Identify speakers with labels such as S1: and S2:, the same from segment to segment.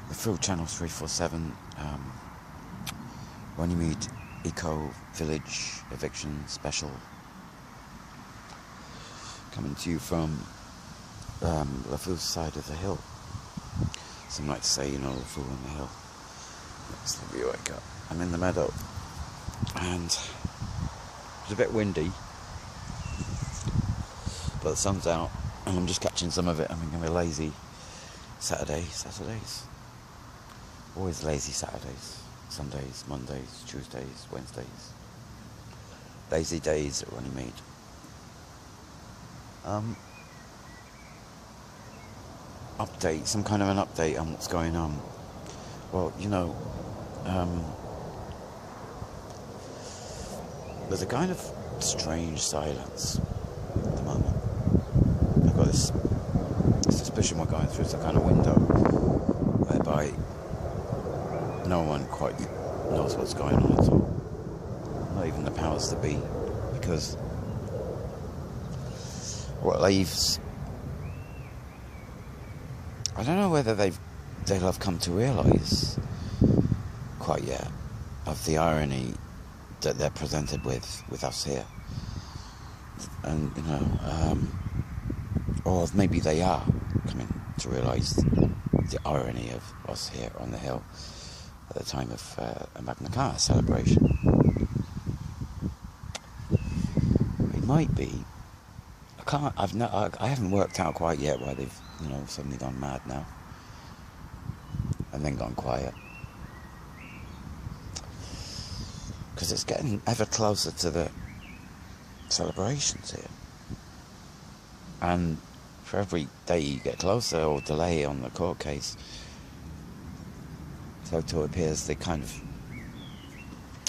S1: the full Channel 347 Runnymede Eco Village eviction special, coming to you from the full side of the hill. Some like to say, the full on the hill. That's the view I got. I'm in the meadow, and it's a bit windy, but the sun's out, and I'm just catching some of it. I'm going to be lazy Saturdays. Always lazy Saturdays, Sundays, Mondays, Tuesdays, Wednesdays. Lazy days at Runnymede. Some kind of an update on what's going on. Well, there's a kind of strange silence at the moment. I've got this suspicion we're going through some kind of window whereby no one quite knows what's going on at all. Not even the powers that be, because what leaves, I don't know whether they'll have come to realise quite yet of the irony that they're presented with us here, and or maybe they are coming to realise the irony of us here on the hill at the time of a Magna Carta celebration. It might be. I haven't worked out quite yet why they've suddenly gone mad now and then gone quiet, because it's getting ever closer to the celebrations here, and for every day you get closer or delay on the court case, so it appears the kind of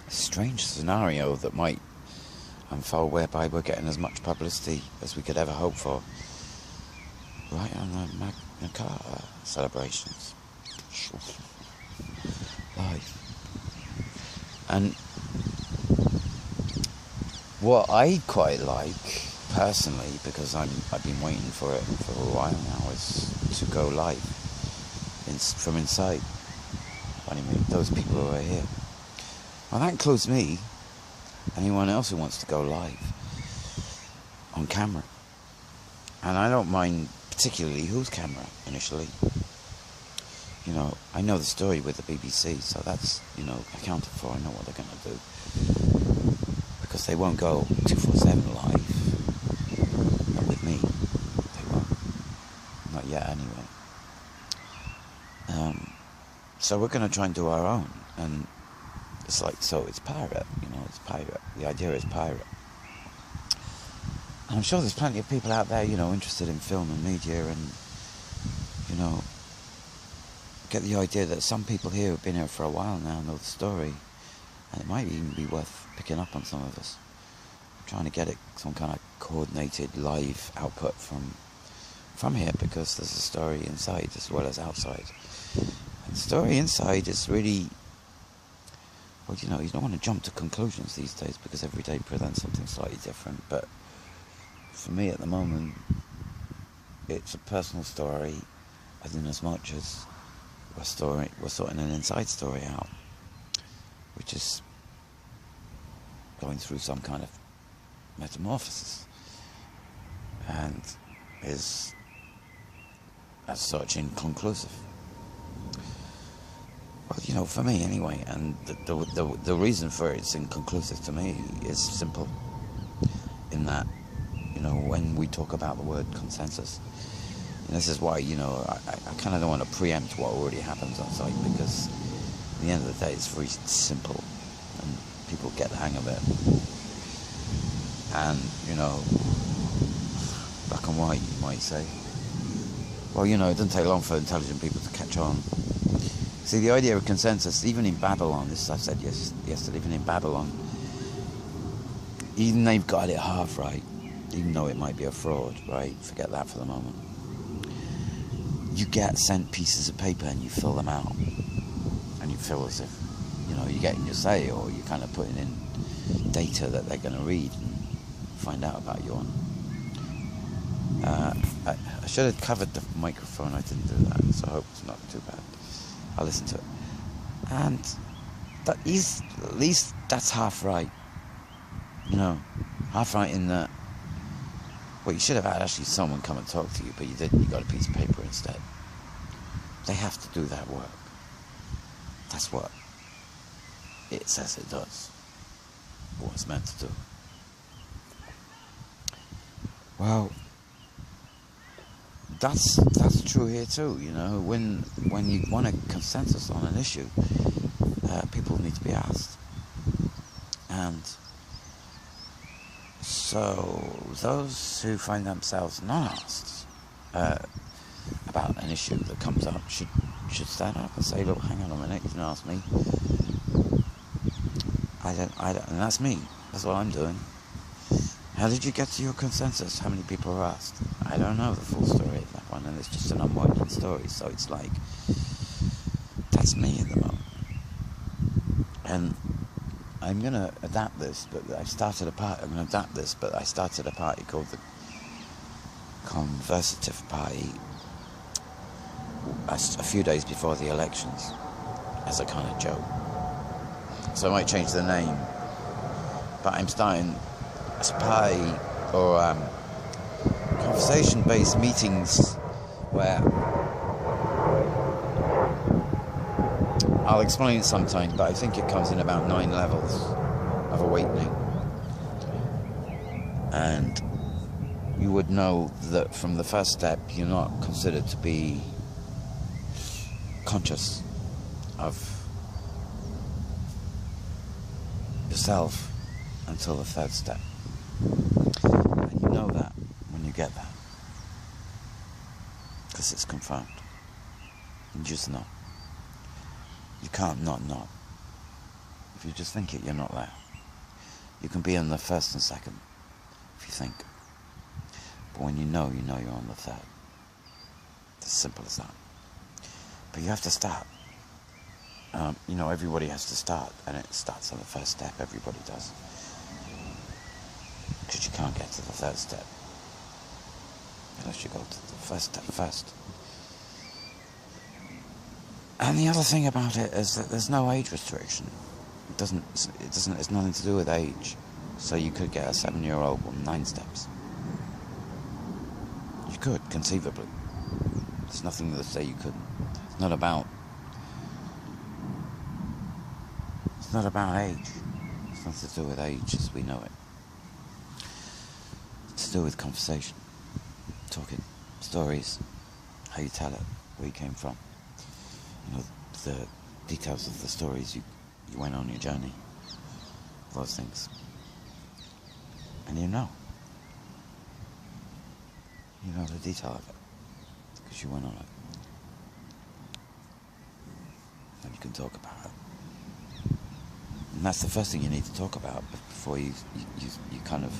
S1: strange scenario that might unfold whereby we're getting as much publicity as we could ever hope for right on the Magna Carta celebrations live. And what I quite like personally, because I've been waiting for it for a while now, is to go live from inside. Those people who are here, well, that includes me. Anyone else who wants to go live on camera, and I don't mind particularly whose camera initially. I know the story with the BBC, so that's accounted for. I know what they're going to do, because they won't go 247 live. Not with me, they won't. Not yet, anyway. So we're going to try and do our own, and it's it's pirate, it's pirate. The idea is pirate. And I'm sure there's plenty of people out there, interested in film and media, and, get the idea that some people here who've been here for a while now know the story, and it might even be worth picking up on some of us. I'm trying to get some kind of coordinated live output from here, because there's a story inside as well as outside. And the story inside is really, well, you don't want to jump to conclusions these days, because every day presents something slightly different. But for me at the moment, it's a personal story, as in as much as we're sorting an inside story out, which is going through some kind of metamorphosis, and is as such inconclusive. Well, for me anyway, and the reason for it's inconclusive to me is simple, in that, when we talk about the word consensus, and this is why, I kind of don't want to preempt what already happens on site, because at the end of the day it's very simple, and people get the hang of it, and, black and white, you might say. Well, it doesn't take long for intelligent people to catch on. See, the idea of consensus, even in Babylon, this I said yesterday, even in Babylon, even they've got it half right, even though it might be a fraud, right? Forget that for the moment. You get sent pieces of paper and you fill them out, and you feel as if, you're getting your say, or you're kind of putting in data that they're going to read and find out about you on. I should have covered the microphone. I didn't do that, so I hope it's not too bad. I listen to it. And at least that's half right. Half right in that, well, you should have had actually someone come and talk to you, but you didn't. You got a piece of paper instead. They have to do that work. That's what it says it does. What it's meant to do. Well, that's true here too. When you want a consensus on an issue, people need to be asked, and so those who find themselves not asked about an issue that comes up should stand up and say, look, hang on a minute, you didn't ask me. I don't, and that's me. That's what I'm doing. How did you get to your consensus? How many people were asked? I don't know the full story of that one, and it's just an unwinding story, so it's like, that's me at the moment. And I'm going to adapt this, but I started a party called the Conversative Party a few days before the elections, as a kind of joke. So I might change the name, but I'm starting a party or conversation-based meetings where I'll explain it sometime, but I think it comes in about 9 levels of awakening. And you would know that from the first step, you're not considered to be conscious of yourself until the 3rd step. And you know that when you get that, because it's confirmed. You just know. You can't not know. If you just think it, you're not there. You can be in the 1st and 2nd, if you think. But when you know you're on the 3rd. It's as simple as that. But you have to start. Everybody has to start, and it starts on the 1st step. Everybody does. Because you can't get to the 3rd step unless you go to the 1st step first. And the other thing about it is that there's no age restriction. It's nothing to do with age. So you could get a 7-year-old on 9 steps. You could, conceivably. There's nothing to say you couldn't. It's not about age. It's nothing to do with age as we know it. It's to do with conversation, talking, stories, how you tell it, where you came from. The details of the stories you went on your journey, those things. And you know the detail of it, because you went on it. And you can talk about it. And that's the first thing you need to talk about before you kind of,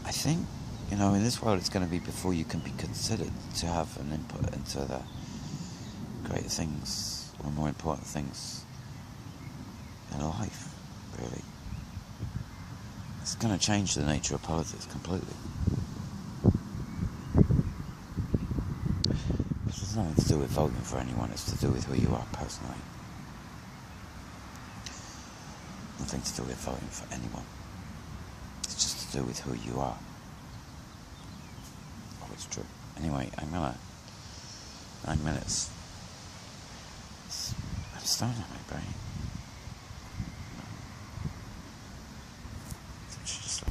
S1: I think, in this world it's going to be before you can be considered to have an input into the greater things, or more important things in life, really. It's going to change the nature of politics completely. It's nothing to do with voting for anyone, it's to do with who you are personally. Nothing to do with voting for anyone. It's just to do with who you are. Oh, it's true. Anyway, I'm gonna 9 minutes. I'm starting at my brain. I should just